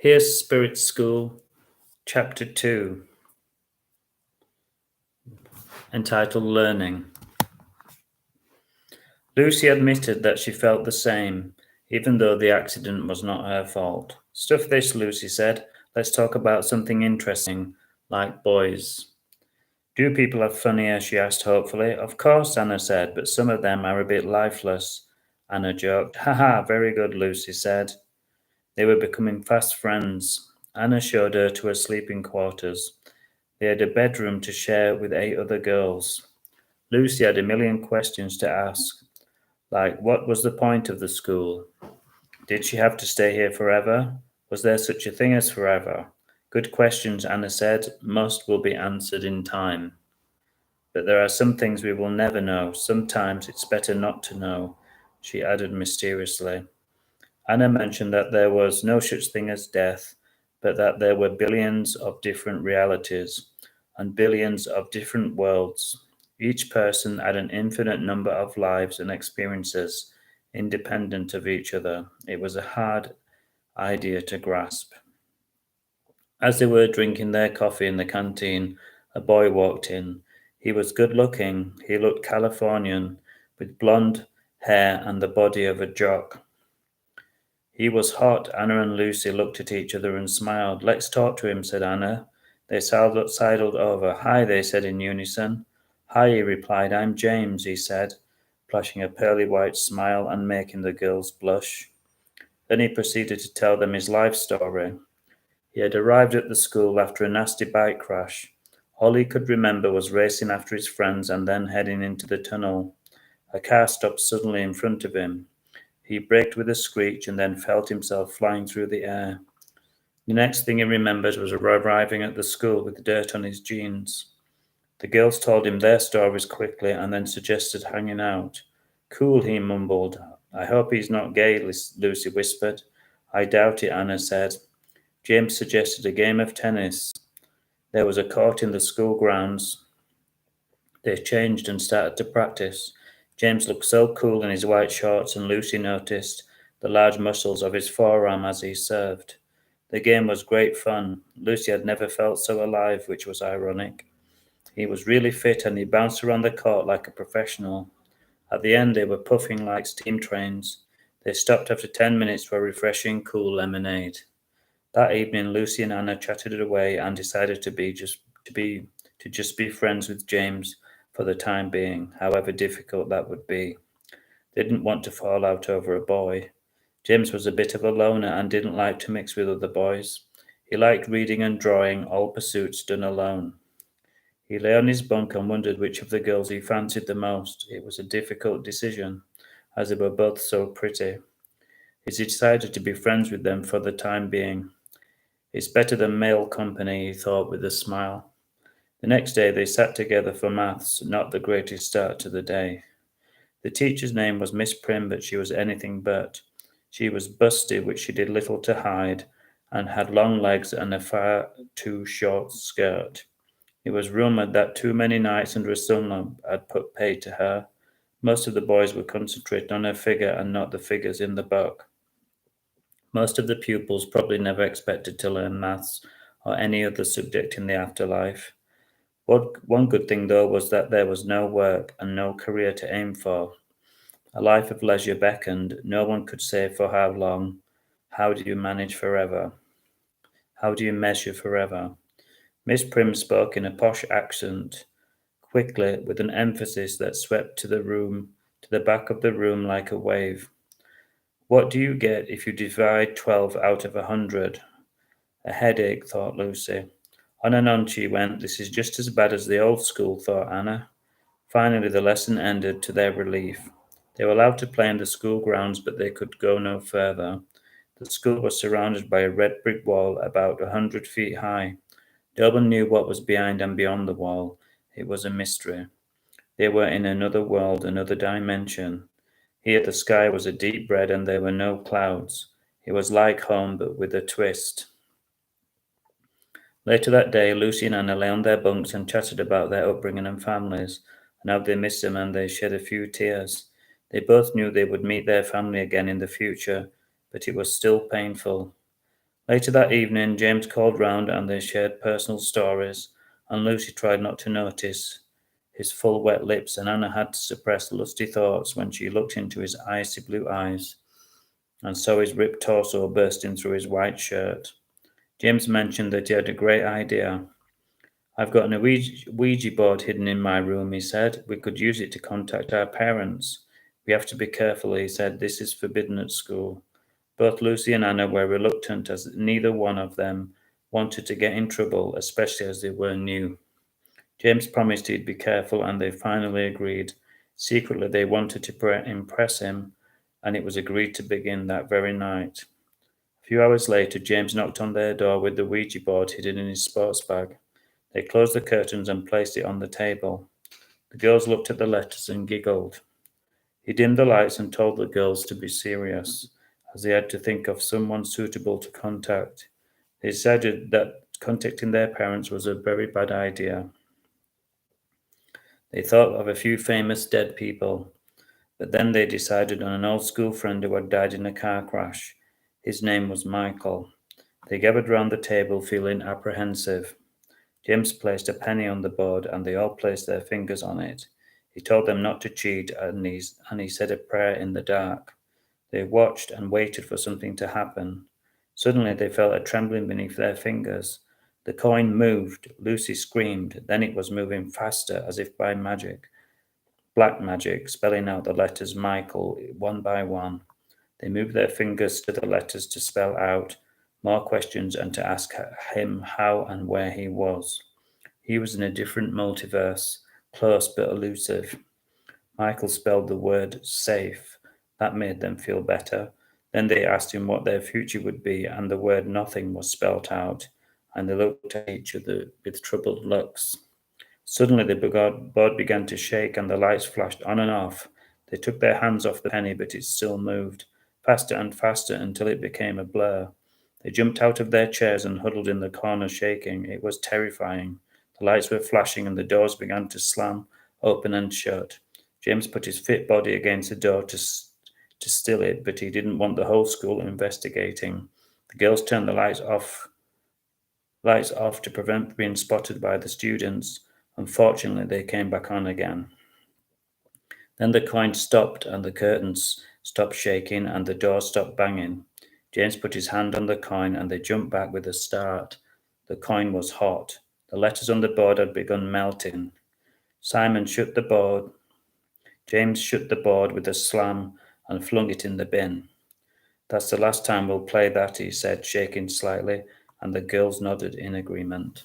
Here's Spirit School, Chapter 2, entitled Learning. Lucy admitted that she felt the same, even though the accident was not her fault. Stuff this, Lucy said. Let's talk about something interesting, like boys. Do people have funny hair? She asked hopefully. Of course, Anna said, but some of them are a bit lifeless. Anna joked. Ha, very good, Lucy said. They were becoming fast friends. Anna showed her to her sleeping quarters. They had a bedroom to share with 8 other girls. Lucy had a million questions to ask, like what was the point of the school? Did she have to stay here forever? Was there such a thing as forever? Good questions, Anna said. Most will be answered in time. But there are some things we will never know. Sometimes it's better not to know, she added mysteriously. Anna mentioned that there was no such thing as death, but that there were billions of different realities and billions of different worlds. Each person had an infinite number of lives and experiences, independent of each other. It was a hard idea to grasp. As they were drinking their coffee in the canteen, a boy walked in. He was good looking. He looked Californian, with blonde hair and the body of a jock. He was hot. Anna and Lucy looked at each other and smiled. Let's talk to him, said Anna. They sidled over. Hi, they said in unison. Hi, he replied. I'm James, he said, flashing a pearly white smile and making the girls blush. Then he proceeded to tell them his life story. He had arrived at the school after a nasty bike crash. All he could remember was racing after his friends and then heading into the tunnel. A car stopped suddenly in front of him. He braked with a screech and then felt himself flying through the air. The next thing he remembered was arriving at the school with dirt on his jeans. The girls told him their stories quickly and then suggested hanging out. Cool, he mumbled. I hope he's not gay, Lucy whispered. I doubt it, Anna said. James suggested a game of tennis. There was a court in the school grounds. They changed and started to practice. James looked so cool in his white shorts, and Lucy noticed the large muscles of his forearm as he served. The game was great fun. Lucy had never felt so alive, which was ironic. He was really fit and he bounced around the court like a professional. At the end, they were puffing like steam trains. They stopped after 10 minutes for a refreshing, cool lemonade. That evening, Lucy and Anna chatted away and decided to just be friends with James for the time being, however difficult that would be. They didn't want to fall out over a boy. James was a bit of a loner and didn't like to mix with other boys. He liked reading and drawing, all pursuits done alone. He lay on his bunk and wondered which of the girls he fancied the most. It was a difficult decision, as they were both so pretty. He decided to be friends with them for the time being. It's better than male company, he thought with a smile. The next day they sat together for maths, not the greatest start to the day. The teacher's name was Miss Prim, but she was anything but. She was busty, which she did little to hide, and had long legs and a far too short skirt. It was rumoured that too many nights under a sun lamp had put paid to her. Most of the boys were concentrating on her figure and not the figures in the book. Most of the pupils probably never expected to learn maths or any other subject in the afterlife. One good thing, though, was that there was no work and no career to aim for. A life of leisure beckoned. No one could say for how long. How do you manage forever? How do you measure forever? Miss Prim spoke in a posh accent, quickly, with an emphasis that swept to the back of the room like a wave. What do you get if you divide 12 out of 100? A headache, thought Lucy. On and on she went. This is just as bad as the old school, thought Anna. Finally, the lesson ended to their relief. They were allowed to play in the school grounds, but they could go no further. The school was surrounded by a red brick wall about 100 feet high. No one knew what was behind and beyond the wall. It was a mystery. They were in another world, another dimension. Here the sky was a deep red and there were no clouds. It was like home, but with a twist. Later that day, Lucy and Anna lay on their bunks and chatted about their upbringing and families, and how they missed them, and they shed a few tears. They both knew they would meet their family again in the future, but it was still painful. Later that evening, James called round and they shared personal stories, and Lucy tried not to notice his full wet lips, and Anna had to suppress lusty thoughts when she looked into his icy blue eyes and saw his ripped torso bursting through his white shirt. James mentioned that he had a great idea. I've got an Ouija board hidden in my room, he said. We could use it to contact our parents. We have to be careful, he said. This is forbidden at school. Both Lucy and Anna were reluctant as neither one of them wanted to get in trouble, especially as they were new. James promised he'd be careful, and they finally agreed. Secretly, they wanted to impress him, and it was agreed to begin that very night. A few hours later, James knocked on their door with the Ouija board hidden in his sports bag. They closed the curtains and placed it on the table. The girls looked at the letters and giggled. He dimmed the lights and told the girls to be serious, as they had to think of someone suitable to contact. They decided that contacting their parents was a very bad idea. They thought of a few famous dead people, but then they decided on an old school friend who had died in a car crash. His name was Michael. They gathered round the table feeling apprehensive. James placed a penny on the board and they all placed their fingers on it. He told them not to cheat and he said a prayer in the dark. They watched and waited for something to happen. Suddenly they felt a trembling beneath their fingers. The coin moved. Lucy screamed. Then it was moving faster, as if by magic. Black magic, spelling out the letters Michael one by one. They moved their fingers to the letters to spell out more questions and to ask him how and where he was. He was in a different multiverse, close but elusive. Michael spelled the word safe. That made them feel better. Then they asked him what their future would be, and the word nothing was spelt out, and they looked at each other with troubled looks. Suddenly the board began to shake and the lights flashed on and off. They took their hands off the penny, but it still moved, faster and faster until it became a blur. They jumped out of their chairs and huddled in the corner, shaking. It was terrifying. The lights were flashing and the doors began to slam open and shut. James put his fit body against the door to still it, but he didn't want the whole school investigating. The girls turned the lights off to prevent being spotted by the students. Unfortunately, they came back on again. Then the coin stopped and the curtains stopped shaking and the door stopped banging. James put his hand on the coin and they jumped back with a start. The coin was hot. The letters on the board had begun melting. Simon shut the board. James shut the board with a slam and flung it in the bin. That's the last time we'll play that, he said, shaking slightly, and the girls nodded in agreement.